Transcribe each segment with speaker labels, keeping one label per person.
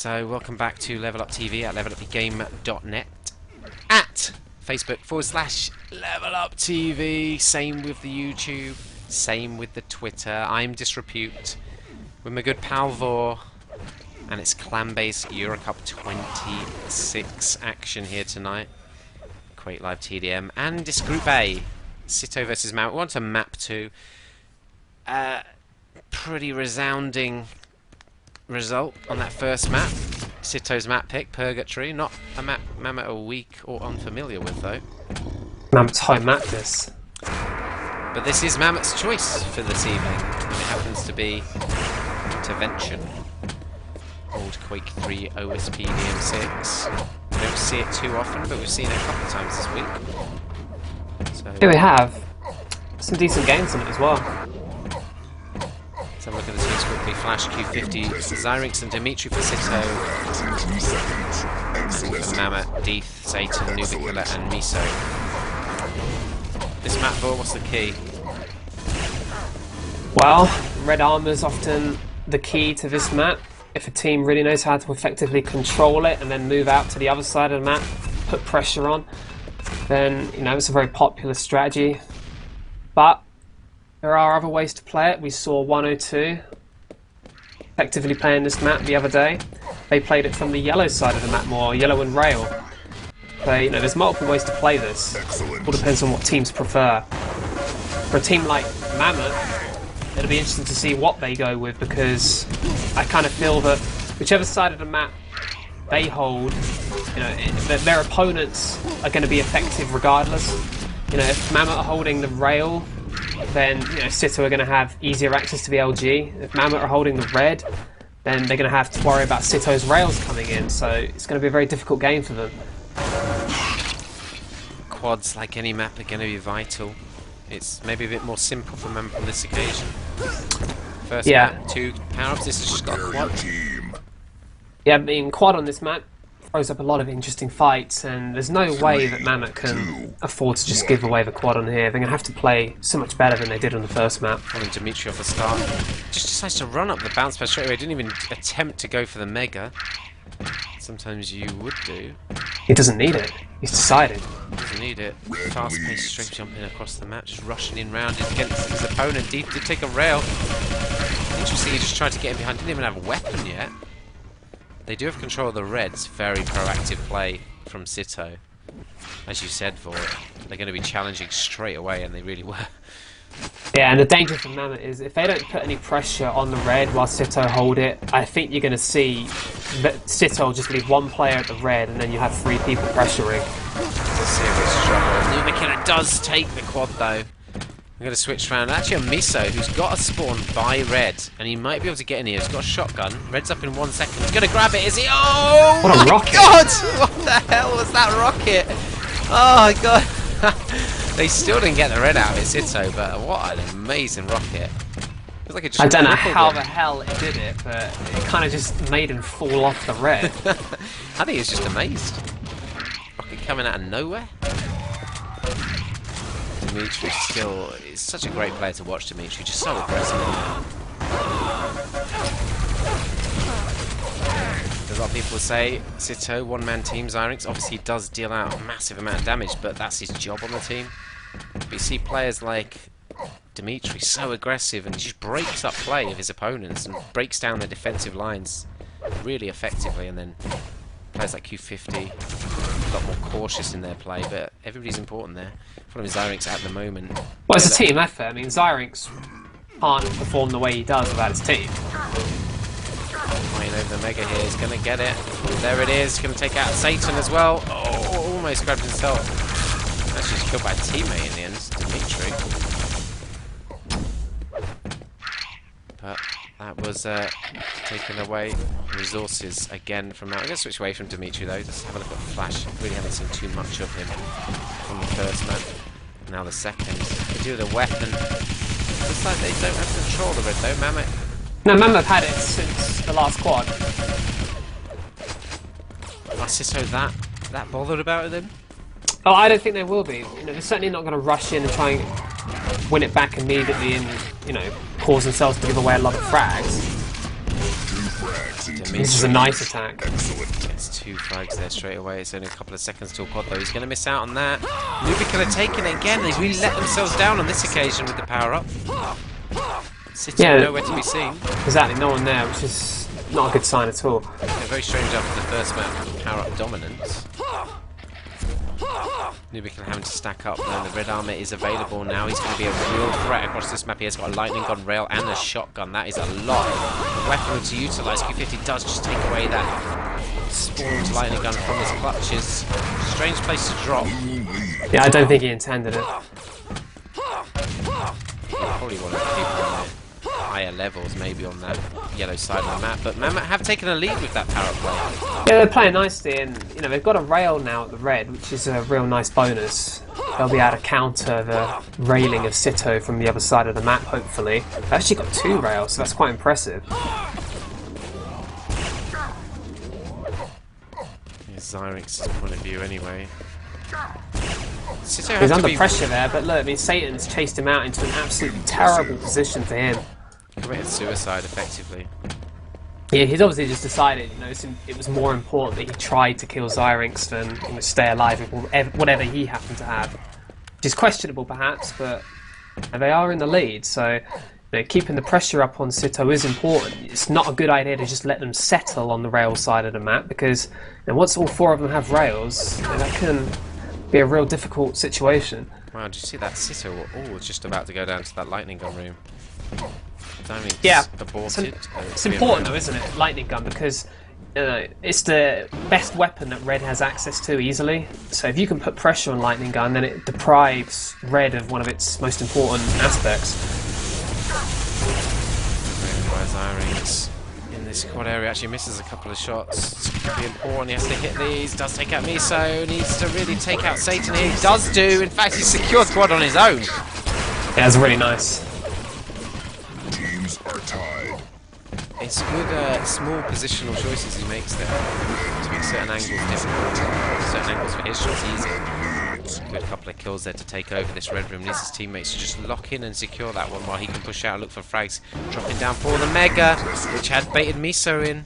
Speaker 1: So welcome back to Level Up TV at levelupthegame.net, at Facebook/Level Up TV. Same with the YouTube, same with the Twitter. I'm Disrepute with my good pal Vor, and it's ClanBase EuroCup 26 action here tonight. Quake Live TDM, and this Group A, Sitto versus mamut. We're on to map 2. Pretty resounding result on that first map. Sitto's map pick, Purgatory. Not a map mamut are weak or unfamiliar with, though.
Speaker 2: Mamut's home map this.
Speaker 1: But this is Mamut's choice for this evening, and it happens to be Intervention. Old Quake 3 OSP DM6. We don't see it too often, but we've seen it a couple of times this week. So,
Speaker 2: here we have some decent games on it as well.
Speaker 1: Let's have a look at the teams quickly. Flash Q50, Zyrinx and Dimitri for Sitto. And for Mamut, Deeth, Satan, Nubicula and Miso. This map, Vor, what's the key?
Speaker 2: Well, red armor is often the key to this map. If a team really knows how to effectively control it and then move out to the other side of the map, put pressure on, then, you know, it's a very popular strategy. But there are other ways to play it. We saw 102 effectively playing this map the other day. They played it from the yellow side of the map more, yellow and rail. So, you know, there's multiple ways to play this. It all depends on what teams prefer. For a team like Mamut, it'll be interesting to see what they go with, because I kind of feel that whichever side of the map they hold, you know, their opponents are going to be effective regardless. You know, if Mamut are holding the rail, then, you know, Sitto are going to have easier access to the LG. If Mamut are holding the red, then they're going to have to worry about Sitto's rails coming in, so it's going to be a very difficult game for them.
Speaker 1: Quads, like any map, are going to be vital. It's maybe a bit more simple for Mamut on this occasion. First map, 2 power-ups, this has just got a quad.
Speaker 2: Yeah, I mean, quad on this map throws up a lot of interesting fights, and there's no way that Mamut can afford to just give away the quad on here. They're going to have to play so much better than they did on the first map.
Speaker 1: Following Dimitri off the start. Just decides to run up the bounce pad straight away. Didn't even attempt to go for the mega. Sometimes you would do.
Speaker 2: He doesn't need it. He's decided.
Speaker 1: Doesn't need it. Fast-paced straight jumping across the map, just rushing in round against his opponent. Deeth did take a rail. Interesting, he just tried to get in behind. Didn't even have a weapon yet. They do have control of the reds. Very proactive play from Sitto. As you said, Vor, they're going to be challenging straight away, and they really were.
Speaker 2: Yeah, and the danger for Mamut is if they don't put any pressure on the red while Sitto hold it, I think you're going to see that Sitto will just leave one player at the red, and then you have 3 people pressuring.
Speaker 1: It's a serious struggle. Nubicula does take the quad, though. I'm going to switch around. Actually, a Miso, who's got a spawn by red, and he might be able to get in here. He's got a shotgun. Red's up in 1 second. He's going to grab it, is he? Oh,
Speaker 2: what a rocket!
Speaker 1: God! What the hell was that rocket? Oh, my God. They still didn't get the red out of it, Sitto, but what an amazing rocket. Feels like it just
Speaker 2: I don't know how the hell it did it, but it kind of just made him fall off the red.
Speaker 1: I think he was just amazed. Rocket coming out of nowhere. Dimitri still is such a great player to watch. Dimitri, just so aggressive. A lot of people say Sitto, one-man team, Zyrinx. Obviously, he does deal out a massive amount of damage, but that's his job on the team. But you see players like Dimitri so aggressive, and he just breaks up play of his opponents and breaks down their defensive lines really effectively. And then players like Q50, a lot more cautious in their play, but everybody's important there. Following Zyrinx at the moment.
Speaker 2: Well, it's a team effort. I mean, Zyrinx can't perform the way he does without his team.
Speaker 1: Flying over the mega here, he's going to get it. There it is, going to take out Satan as well. Oh, almost grabbed himself. Actually, he's killed by a teammate in the end, Dimitri. But that was taking away resources again from that. I'm going to switch away from Dimitri though, just have a look at Flash. Really haven't seen too much of him from the first map. Now the second. They do the weapon. Looks like they don't have control of it though, Mamut.
Speaker 2: No, Mamut have had it since the last quad.
Speaker 1: Are Sitto that bothered about it then?
Speaker 2: Oh, I don't think they will be. You know, they're certainly not going to rush in and try and win it back immediately and, you know, cause themselves to give away a lot of frags. This is a nice attack.
Speaker 1: Gets 2 frags there straight away. It's only a couple of seconds till quad though. He's going to miss out on that. Nubical are taking it again. They really let themselves down on this occasion with the power up. Sitting nowhere to be seen.
Speaker 2: Exactly, no one there, which is not a good sign at all.
Speaker 1: Yeah, very strange after the first map with power up dominance. Nubical having to stack up, and the red armor is available now. He's going to be a real threat across this map. He has got a lightning gun rail and a shotgun. That is a lot of weaponry to utilise. Q50 does just take away that spawned lightning gun from his clutches. Strange place to drop.
Speaker 2: Yeah, I don't think he intended it.
Speaker 1: He probably wanted to keep on the higher levels, maybe on that yellow side of the map. But Mamut have taken a lead with that power play.
Speaker 2: Yeah, they're playing nicely, and they've got a rail now at the red, which is a real nice bonus. They'll be able to counter the railing of Sitto from the other side of the map, hopefully. They've actually got 2 rails, so that's quite impressive.
Speaker 1: Here's Zyrix's point of view anyway.
Speaker 2: He's under pressure there, but look, I mean, Satan's chased him out into an absolutely terrible position for him.
Speaker 1: Committed suicide, effectively.
Speaker 2: Yeah, he's obviously just decided, it was more important that he tried to kill Zyrix than stay alive with whatever he happened to have. Which is questionable, perhaps, but they are in the lead, so keeping the pressure up on Sitto is important. It's not a good idea to just let them settle on the rail side of the map, because once all 4 of them have rails, that can be a real difficult situation.
Speaker 1: Wow, did you see that Sitto? Oh, was just about to go down to that lightning gun room.
Speaker 2: Yeah,
Speaker 1: aborted.
Speaker 2: It's important though, isn't it? Lightning gun, because it's the best weapon that Red has access to easily. So if you can put pressure on lightning gun, then it deprives Red of one of its most important aspects.
Speaker 1: Zyrix in this quad area actually misses a couple of shots. It's going to be important. He has to hit these. Does take out Miso. Needs to really take out Satan here. He does do. In fact, he secured quad on his own.
Speaker 2: Yeah, that's really nice.
Speaker 3: Teams are tied.
Speaker 1: It's good small positional choices he makes there to make certain angles difficult, certain angles for his shots easy. Good couple of kills there to take over this red room. Needs his teammates to just lock in and secure that one while he can push out and look for frags. Dropping down for the Mega, which had baited Miso in.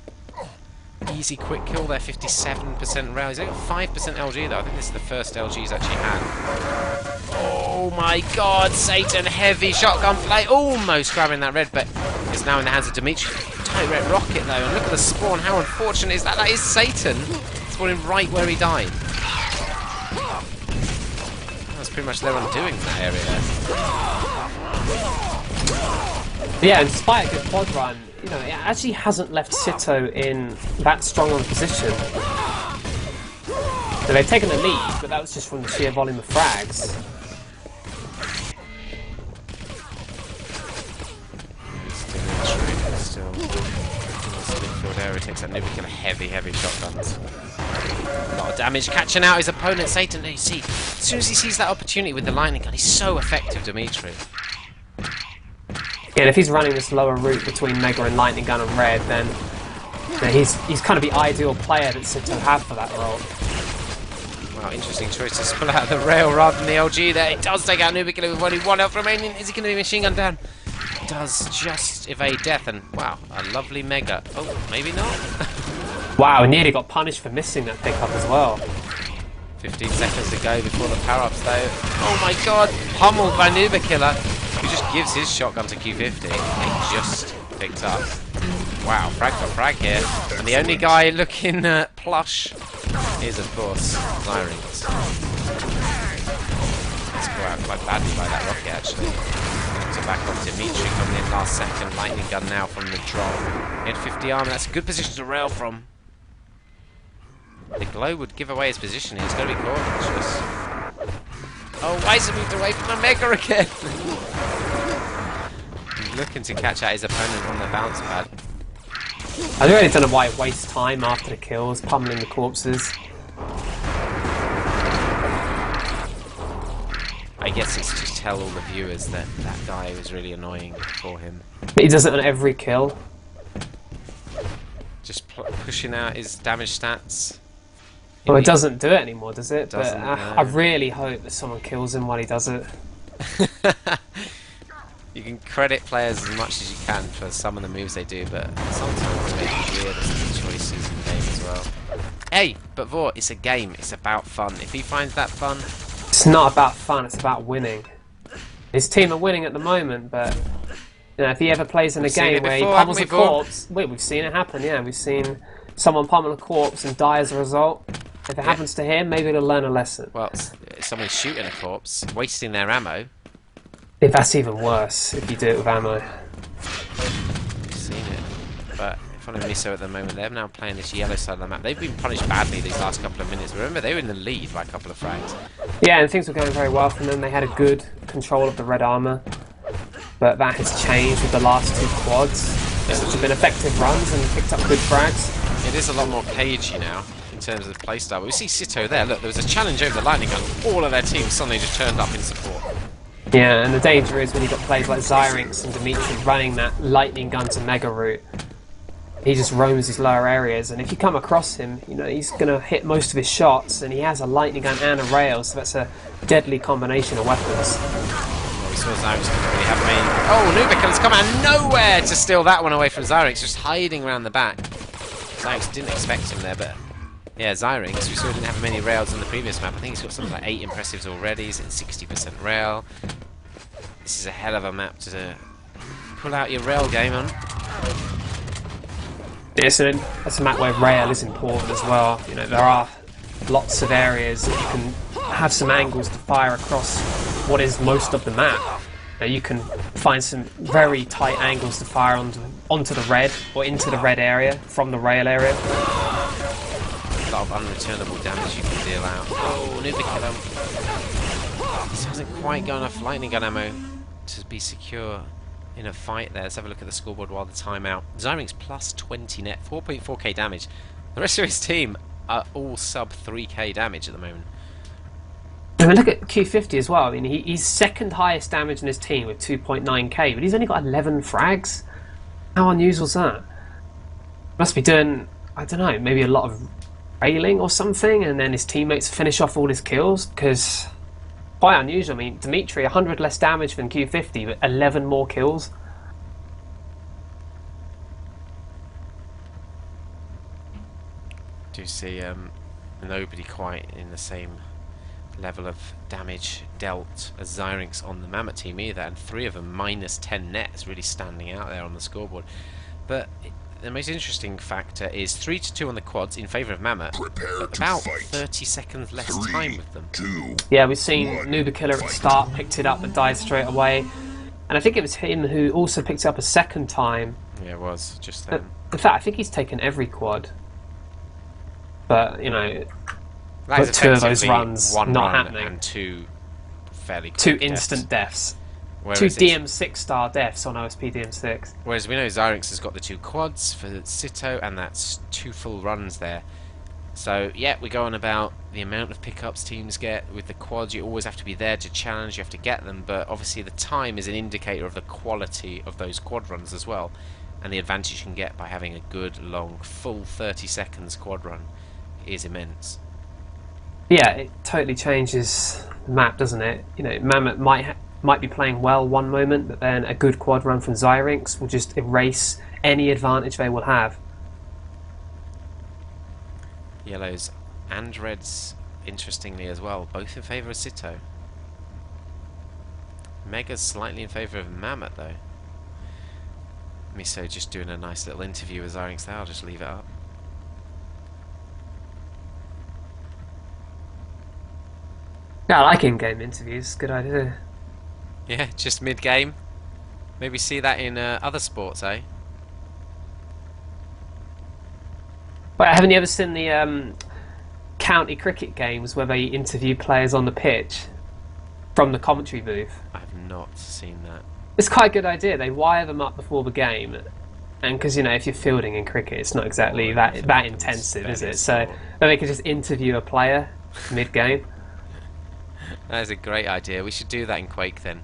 Speaker 1: Easy quick kill there, 57% rail. He's only got 5% LG though. I think this is the first LG he's actually had. Oh my god, Satan, heavy shotgun play. Almost grabbing that red, but it's now in the hands of Dimitri. Tight red rocket though, and look at the spawn. How unfortunate is that? That is Satan spawning right where he died. That's pretty much their undoing in that area.
Speaker 2: Yeah, and despite a good quad run, it actually hasn't left Sitto in that strong of a position. So they've taken the lead, but that was just from the sheer volume of frags.
Speaker 1: Still in the midfield area, takes that Nubical heavy shotguns. A lot of damage, catching out his opponent, Satan. You see, as soon as he sees that opportunity with the lightning gun, he's so effective, Dimitri.
Speaker 2: Yeah, and if he's running this lower route between Mega and Lightning Gun and Red, then he's kind of the ideal player that Sitto have for that role.
Speaker 1: Wow, interesting choice to spill out the rail rather than the LG there. It does take out Nubical with only 1 health remaining. Is he going to be machine gunned down? It does just evade death, and wow, a lovely Mega. Oh, maybe not.
Speaker 2: Wow, nearly got punished for missing that pickup as well.
Speaker 1: 15 seconds to go before the power-ups though. Oh my god, pummeled by Nubical, who just gives his shotgun to Q50. It just picked up. Wow, frag for frag here. And the only guy looking plush is, of course, Zyrix. Let's go out quite badly by that rocket, actually. To back off Dimitri coming in last second. Lightning gun now from the drop. He had 50 armor. That's a good position to rail from. The glow would give away his position. He's got to be cautious. Oh, why is he moved away from the Mega again? He's looking to catch out his opponent on the bounce pad.
Speaker 2: I really don't know why it wastes time after the kills, pummeling the corpses.
Speaker 1: I guess it's to tell all the viewers that that guy was really annoying for him.
Speaker 2: But he does it on every kill.
Speaker 1: Just pushing out his damage stats.
Speaker 2: Well, it doesn't do it anymore, does it? But
Speaker 1: Doesn't,
Speaker 2: I really hope that someone kills him while he does it.
Speaker 1: You can credit players as much as you can for some of the moves they do, but sometimes they make weird choices in the game as well. Hey, but Vor, it's a game. It's about fun. If he finds that fun...
Speaker 2: It's not about fun, it's about winning. His team are winning at the moment, but you know, if he ever plays in a game where he pummels a corpse... We've seen it happen, yeah. We've seen someone pummel a corpse and die as a result. If it happens to him, maybe he'll learn a lesson.
Speaker 1: Well, someone's shooting a corpse, wasting their ammo.
Speaker 2: If that's even worse, if you do it with ammo.
Speaker 1: I've seen it. But in front of Miso at the moment, they're now playing this yellow side of the map. They've been punished badly these last couple of minutes. Remember, they were in the lead by a couple of frags.
Speaker 2: Yeah, and things were going very well for them. They had a good control of the red armor. But that has changed with the last two quads, which have been effective runs and picked up good frags.
Speaker 1: It is a lot more cagey now in terms of playstyle. We see Sitto there. Look, there was a challenge over the lightning gun. All of their team suddenly just turned up in support.
Speaker 2: Yeah, and the danger is when you've got players like Zyrinx and Dimitri running that lightning gun to mega route. He just roams these lower areas, and if you come across him, you know, he's going to hit most of his shots, and he has a lightning gun and a rail, so that's a deadly combination of weapons.
Speaker 1: Well, we saw Zyrinx didn't really have many... Oh, Nubica has come out of nowhere to steal that one away from Zyrinx, just hiding around the back. Zyrinx didn't expect him there, but... Yeah, Zyrinx, we saw didn't have many rails on the previous map. I think he's got something like 8 impressives already. He's at 60% rail. This is a hell of a map to pull out your rail game on.
Speaker 2: Yeah, so that's a map where rail is important as well. You know, there are lots of areas that you can have some angles to fire across what is most of the map. Now, you can find some very tight angles to fire onto the red or into the red area from the rail area.
Speaker 1: A lot of unreturnable damage you can deal out. Oh, Nubica. This hasn't quite got enough lightning gun ammo to be secure in a fight there. Let's have a look at the scoreboard while the timeout. Zyrinx plus 20 net, 4.4k damage. The rest of his team are all sub 3k damage at the moment.
Speaker 2: I mean, look at Q50 as well. I mean, he's second highest damage in his team with 2.9k, but he's only got 11 frags. How unusual is that? Must be doing, I don't know, maybe a lot of railing or something, and then his teammates finish off all his kills, because quite unusual. I mean, Dimitri, 100 less damage than Q50, but 11 more kills.
Speaker 1: Do see nobody quite in the same level of damage dealt as Zyrinx on the Mammoth team either, and 3 of them minus 10 net is really standing out there on the scoreboard. But the most interesting factor is 3-2 on the quads in favour of Mammoth, but about 30 seconds less time with them.
Speaker 2: Yeah, we've seen Nubica at the start, picked it up and died straight away. And I think it was him who also picked it up a second time.
Speaker 1: Yeah, it was, just then.
Speaker 2: In fact, I think he's taken every quad. But, you know,
Speaker 1: that is
Speaker 2: 2 of those runs
Speaker 1: one
Speaker 2: not
Speaker 1: run
Speaker 2: happening.
Speaker 1: And 2 fairly quick
Speaker 2: 2 instant deaths. 2 DM6 star deaths on OSP DM6.
Speaker 1: Whereas we know Zyrinx has got the 2 quads for Sitto, and that's 2 full runs there. So yeah, we go on about the amount of pickups teams get with the quads. You always have to be there to challenge, you have to get them, but obviously the time is an indicator of the quality of those quad runs as well, and the advantage you can get by having a good long full 30 seconds quad run is immense.
Speaker 2: Yeah, it totally changes the map, doesn't it? You know, Mammoth might be playing well one moment, but then a good quad run from Zyrinx will just erase any advantage they will have.
Speaker 1: Yellows and reds, interestingly as well, both in favour of Sitto. Mega's slightly in favour of Mammoth though. Miso just doing a nice little interview with Zyrinx there, I'll just leave it up.
Speaker 2: Yeah, I like in-game interviews, good idea.
Speaker 1: Yeah, just mid-game. Maybe see that in other sports, eh?
Speaker 2: But haven't you ever seen the county cricket games where they interview players on the pitch from the commentary booth?
Speaker 1: I have not seen that.
Speaker 2: It's quite a good idea. They wire them up before the game, and because you know if you're fielding in cricket, it's not exactly that intensive, is it? So then they could just interview a player mid-game.
Speaker 1: That is a great idea. We should do that in Quake then.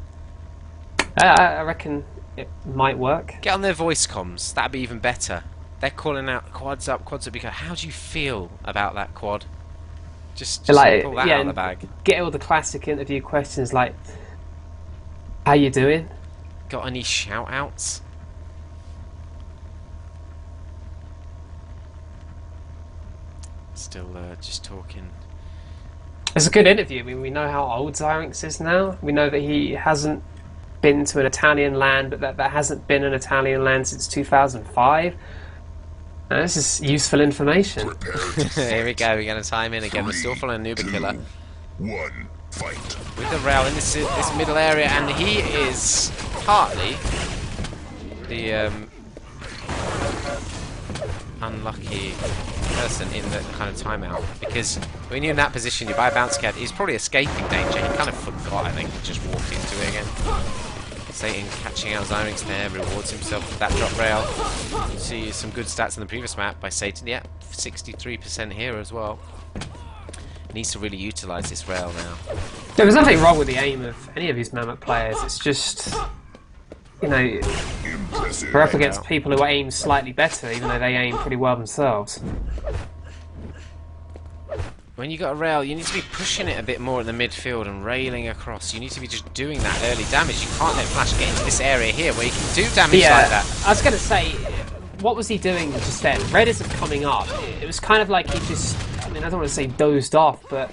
Speaker 2: I reckon it might work.
Speaker 1: Get on their voice comms. That'd be even better. They're calling out quads up, quads up. How do you feel about that quad? Just
Speaker 2: like,
Speaker 1: pull that out of the bag.
Speaker 2: Get all the classic interview questions like, "How you doing?
Speaker 1: Got any shout-outs? Still just talking.
Speaker 2: It's a good interview. I mean, we know how old Zyrinx is now. We know that he hasn't been to an Italian land, but that hasn't been an Italian land since 2005. Now, this is useful information.
Speaker 1: Here we go, we're going to time in again. We're still following Nuba Killer.
Speaker 3: 1, fight.
Speaker 1: With the rail in this middle area, and he is partly the unlucky person in the kind of timeout, because when you're in that position, you buy a bounce card, he's probably escaping danger. He kind of forgot, I think, just walked into it again. Satan catching out Zyrinx there, rewards himself with that drop rail. You see some good stats in the previous map by Satan. Yeah, 63% here as well. Needs to really utilise this rail now.
Speaker 2: There's nothing wrong with the aim of any of these Mammoth players. It's just, you know, we're up against people who aim slightly better, even though they aim pretty well themselves.
Speaker 1: When you got a rail, you need to be pushing it a bit more in the midfield and railing across. You need to be just doing that early damage. You can't let Flash get into this area here where you can do damage like that.
Speaker 2: I was going to say, what was he doing just then? Red isn't coming up. It was kind of like he just, I mean, I don't want to say dozed off, but,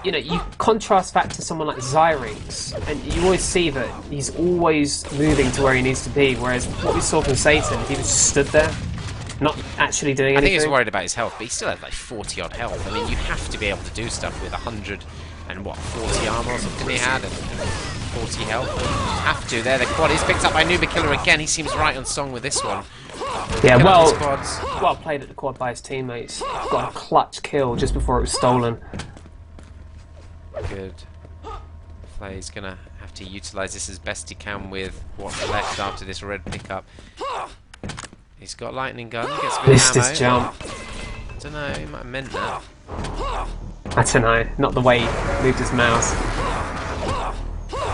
Speaker 2: you know, you contrast that to someone like Zyrinx, and you always see that he's always moving to where he needs to be, whereas what we saw from Satan, he was just stood there, not actually doing anything.
Speaker 1: I think he was worried about his health, but he still had like 40 odd health. I mean, you have to be able to do stuff with 100 and what, 40 armor or something he had, and 40 health. You have to. There, the quad is picked up by Nuba Killer again. He seems right on song with this one.
Speaker 2: Yeah, well played at the quad by his teammates. Got a clutch kill just before it was stolen.
Speaker 1: Good. Flay's gonna have to utilise this as best he can with what's left after this red pickup. He's got lightning gun, gets a bit
Speaker 2: Missed
Speaker 1: of ammo.
Speaker 2: his jump.
Speaker 1: I don't know, he might have meant that.
Speaker 2: I don't know, not the way he moved his mouse.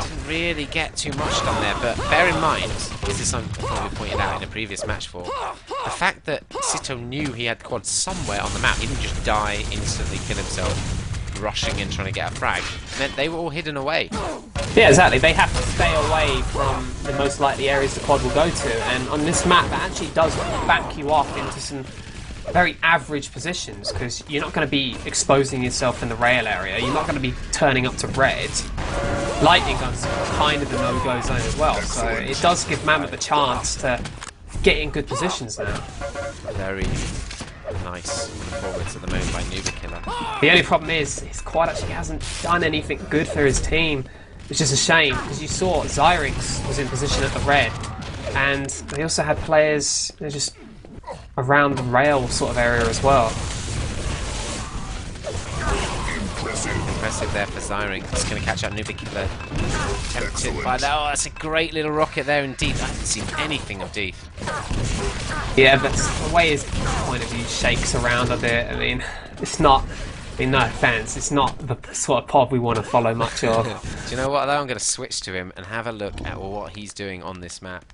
Speaker 1: Didn't really get too much done there, but bear in mind, this is something we pointed out in a previous match for, the fact that Sitto knew he had quads somewhere on the map, he didn't just die, instantly kill himself, rushing in trying to get a frag, meant they were all hidden away.
Speaker 2: Yeah, exactly. They have to stay away from the most likely areas the quad will go to, and on this map that actually does back you off into some very average positions, because you're not going to be exposing yourself in the rail area, you're not going to be turning up to red. Lightning guns kind of a no-go zone as well, so it does give Mammoth a chance to get in good positions now.
Speaker 1: Very nice performance at the moment by Nuba Killer.
Speaker 2: The only problem is his quad actually hasn't done anything good for his team. It's just a shame, because you saw Zyrinx was in position at the red, and they also had players, you know, just around the rail sort of area as well.
Speaker 1: Impressive there for Zyrinx. It's going to catch up Nuba Killer. Tempted by that. Oh, that's a great little rocket there indeed. I haven't seen anything of Deep.
Speaker 2: Yeah, but the way his point of view shakes around a bit, I mean, it's not, I mean, no offence, it's not the sort of pod we want to follow much of.
Speaker 1: Do you know what though? I'm going to switch to him and have a look at what he's doing on this map.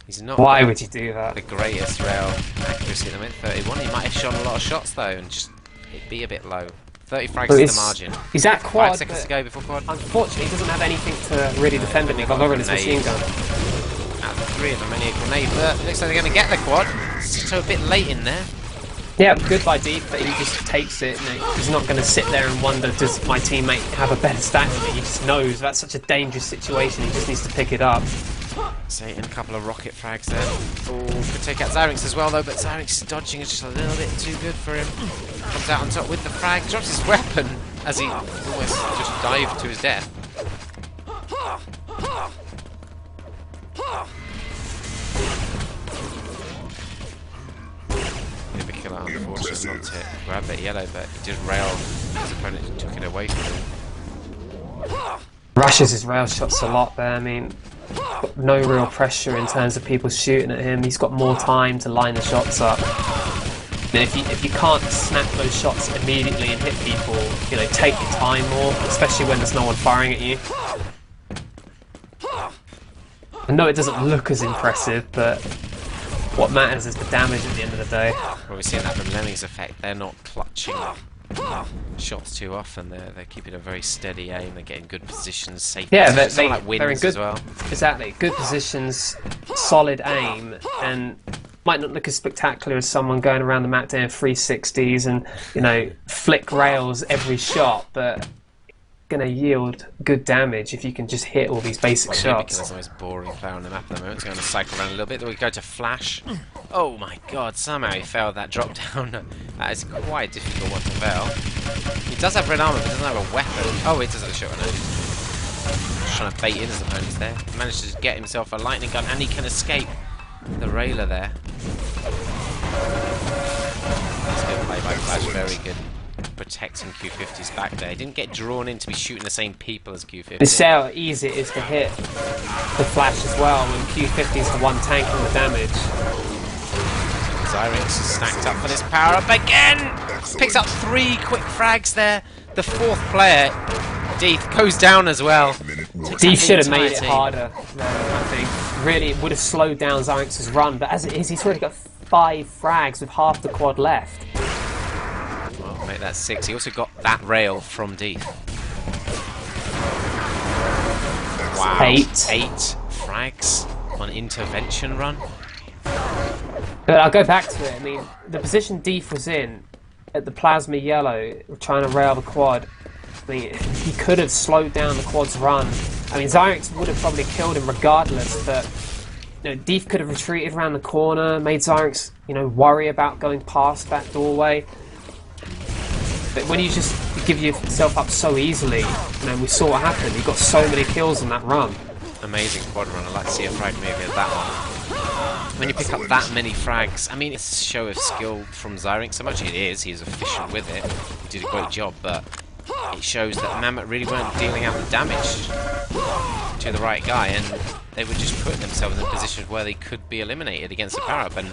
Speaker 1: He's not.
Speaker 2: Why would you do that?
Speaker 1: The greatest rail accuracy at the minute, 31. He might have shot a lot of shots though, and just it'd be a bit low. 30 frags is the margin.
Speaker 2: He's at quad.
Speaker 1: 5 seconds to go before quad.
Speaker 2: Unfortunately, he doesn't have anything to really defend it with, other than his machine gun.
Speaker 1: Out of the 3 of them, only a grenade, but looks like they're going to get the quad. Sitto a bit late in there.
Speaker 2: Yeah, good by Deep, but he just takes it. You know, he's not going to sit there and wonder, does my teammate have a better stat than me? He just knows that's such a dangerous situation, he just needs to pick it up.
Speaker 1: Satan, a couple of rocket frags there. Oh, could take out Zyrinx as well though, but Zyrinx's dodging is just a little bit too good for him. Comes out on top with the frag, drops his weapon as he almost just dived to his death. Nuba Killer, unfortunately, not to grab that yellow, but he did rail his opponent and took it away from him.
Speaker 2: Rushes his rail shots a lot there, I mean, got no real pressure in terms of people shooting at him. He's got more time to line the shots up. And if you can't snap those shots immediately and hit people, you know, take your time more, especially when there's no one firing at you. I know it doesn't look as impressive, but what matters is the damage at the end of the day.
Speaker 1: Well, we're seeing that from Lemming's effect. They're not clutching Shots too often. They're keeping a very steady aim. They're getting good positions, safe.
Speaker 2: Yeah,
Speaker 1: positions.
Speaker 2: they're
Speaker 1: Like
Speaker 2: in
Speaker 1: wins
Speaker 2: good,
Speaker 1: as well.
Speaker 2: exactly. Good positions, solid aim, and might not look as spectacular as someone going around the map doing 360s and, you know, flick rails every shot, but going to yield good damage if you can just hit all these basic shots.
Speaker 1: Because the most boring player on the map at the moment. It's going to cycle around a little bit. Then we go to Flash. Oh my god, somehow he failed that drop down. That is quite a difficult one to fail. He does have red armor, but doesn't have a weapon. Oh, he does have a shot now. Just trying to bait in his opponents there. He managed to get himself a lightning gun, and he can escape the railer there. That's good play by Flash, very good. Protecting Q50's back there. He didn't get drawn in to be shooting the same people as Q50.
Speaker 2: You see how easy it is to hit the Flash as well when Q50's the one tanking the damage.
Speaker 1: Zyrinx is stacked up for this power up again! Picks up 3 quick frags there. The 4th player, Deeth, goes down as well.
Speaker 2: Deeth should have made it harder, I think. Really, it would have slowed down Zyrinx's run, but as it is, he's already got 5 frags with half the quad left.
Speaker 1: Well, make that 6. He also got that rail from Deeth. Wow.
Speaker 2: 8
Speaker 1: frags on intervention run.
Speaker 2: But I'll go back to it. I mean, the position Deeth was in at the plasma yellow, trying to rail the quad. I mean, he could have slowed down the quad's run. I mean, Zyrinx would have probably killed him regardless, but you know, Deeth could have retreated around the corner, made Zyrinx, you know, worry about going past that doorway. But when you just give yourself up so easily, you know, we saw what happened. He got so many kills in that run.
Speaker 1: Amazing quad run. I'd like to see a frag maybe of that one. When you pick up that many frags, I mean, it's a show of skill from Zyrinx. So much it is, he's efficient with it. He did a great job, but it shows that Mamut really weren't dealing out the damage to the right guy, and they were just putting themselves in positions where they could be eliminated against a power-up. And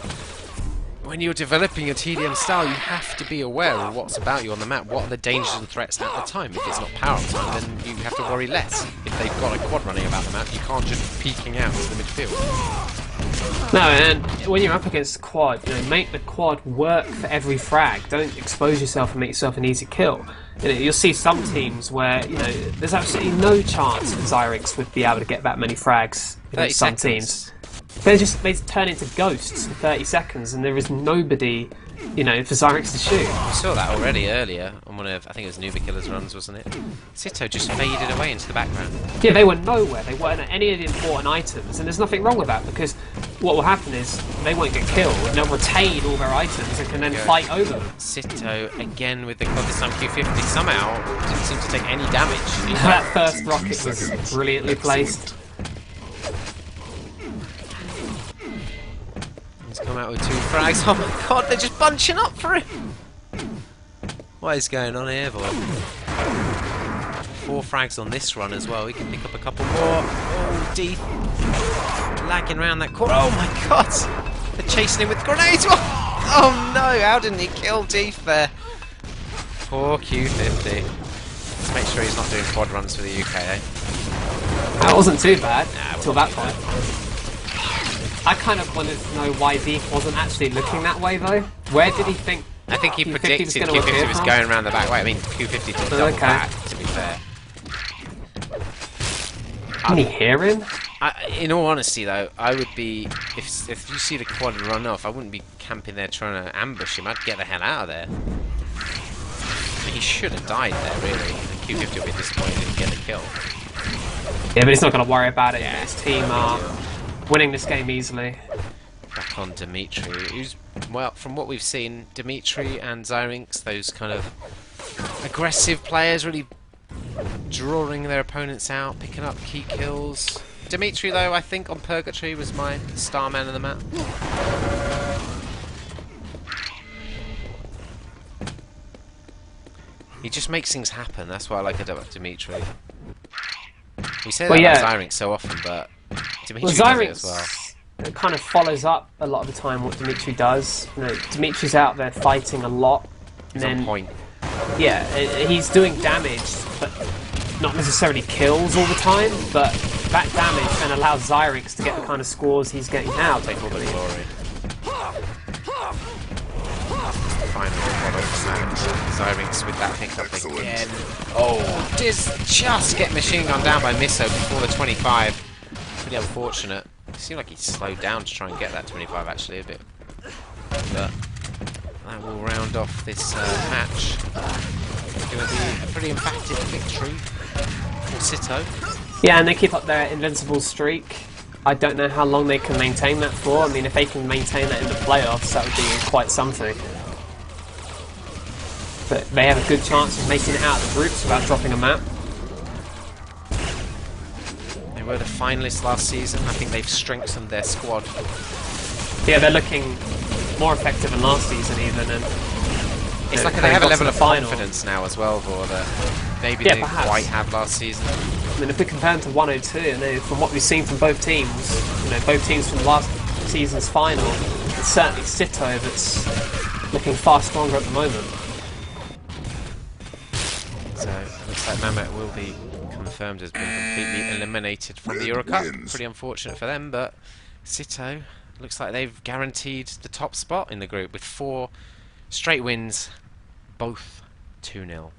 Speaker 1: when you're developing a TDM style, you have to be aware of what's about you on the map. What are the dangers and threats at the time? If it's not power-up time, then you have to worry less. If they've got a quad running about the map, you can't just be peeking out to the midfield.
Speaker 2: No, and when you're up against the quad, you know, make the quad work for every frag. Don't expose yourself and make yourself an easy kill. You know, you'll see some teams where, you know, there's absolutely no chance that Zyrinx would be able to get that many frags against some teams. They turn into ghosts in 30 seconds, and there is nobody, you know, for Zyrinx to shoot.
Speaker 1: We saw that already earlier on one of, I think it was Nuba Killer's runs, wasn't it? Sitto just faded away into the background.
Speaker 2: Yeah, they were nowhere. They weren't at any of the important items, and there's nothing wrong with that, because what will happen is they won't get killed, and they'll retain all their items and can then fight over them.
Speaker 1: Sitto again with the quad, this time Q50 somehow didn't seem to take any damage.
Speaker 2: That first rocket was brilliantly placed.
Speaker 1: Come out with 2 frags. Oh my god, they're just bunching up for him! What is going on here, boy? 4 frags on this run as well. We can pick up a couple more. Oh, Deeth lagging around that corner. Oh my god! They're chasing him with grenades! Oh no, how didn't he kill Deeth there? Poor Q50. Let's make sure he's not doing quad runs for the UK, eh?
Speaker 2: That wasn't too bad until that point. I kind of wanted to know why Deeth wasn't actually looking that way, though. Where did he think?
Speaker 1: I think he predicted
Speaker 2: Q50
Speaker 1: was going around the back way. I mean, Q50 did double back, to be fair.
Speaker 2: Can you hear him?
Speaker 1: In all honesty, though, I would be... If you see the quad run off, I wouldn't be camping there trying to ambush him. I'd get the hell out of there. I mean, he should have died there, really. And Q50 will be disappointed he didn't get the kill.
Speaker 2: Yeah, but he's not going to worry about it. Yeah, his team are winning this game easily.
Speaker 1: Back on Dimitri, who's, well, from what we've seen, Dimitri and Zyrinx, those kind of aggressive players, really drawing their opponents out, picking up key kills. Dimitri, though, I think on Purgatory was my star man of the map. He just makes things happen. That's what I like about Dimitri. We say that about Zyrinx so often, but Dimitri does it as well.
Speaker 2: It kind of follows up a lot of the time what Dimitri does. You know, Dimitri's out there fighting a lot.
Speaker 1: He's on point.
Speaker 2: Yeah, he's doing damage, but not necessarily kills all the time. But that damage then allows Zyrinx to get the kind of scores he's getting now.
Speaker 1: Take all the glory. Finally, And Zyrinx with that pickup again. Oh, just get machine gunned down by Misso before the 25. Pretty unfortunate. It seemed like he slowed down to try and get that 25 actually a bit. But that will round off this match. It's going to be a pretty emphatic victory for Sitto.
Speaker 2: Yeah, and they keep up their invincible streak. I don't know how long they can maintain that for. I mean, if they can maintain that in the playoffs, that would be quite something. But they have a good chance of making it out of the groups without dropping a map.
Speaker 1: They were the finalists last season. I think they've strengthened their squad.
Speaker 2: Yeah, they're looking more effective than last season even. And
Speaker 1: it's like they have a level of confidence now as well, that maybe they didn't quite have last season.
Speaker 2: I mean, if we compare them to 102, and from what we've seen from both teams, both teams from last season's final, it's certainly Sitto that's looking far stronger at the moment.
Speaker 1: So it looks like Mamut will be confirmed as being completely eliminated from the EuroCup. Pretty unfortunate for them, but Sitto looks like they've guaranteed the top spot in the group with 4 straight wins, both 2-0.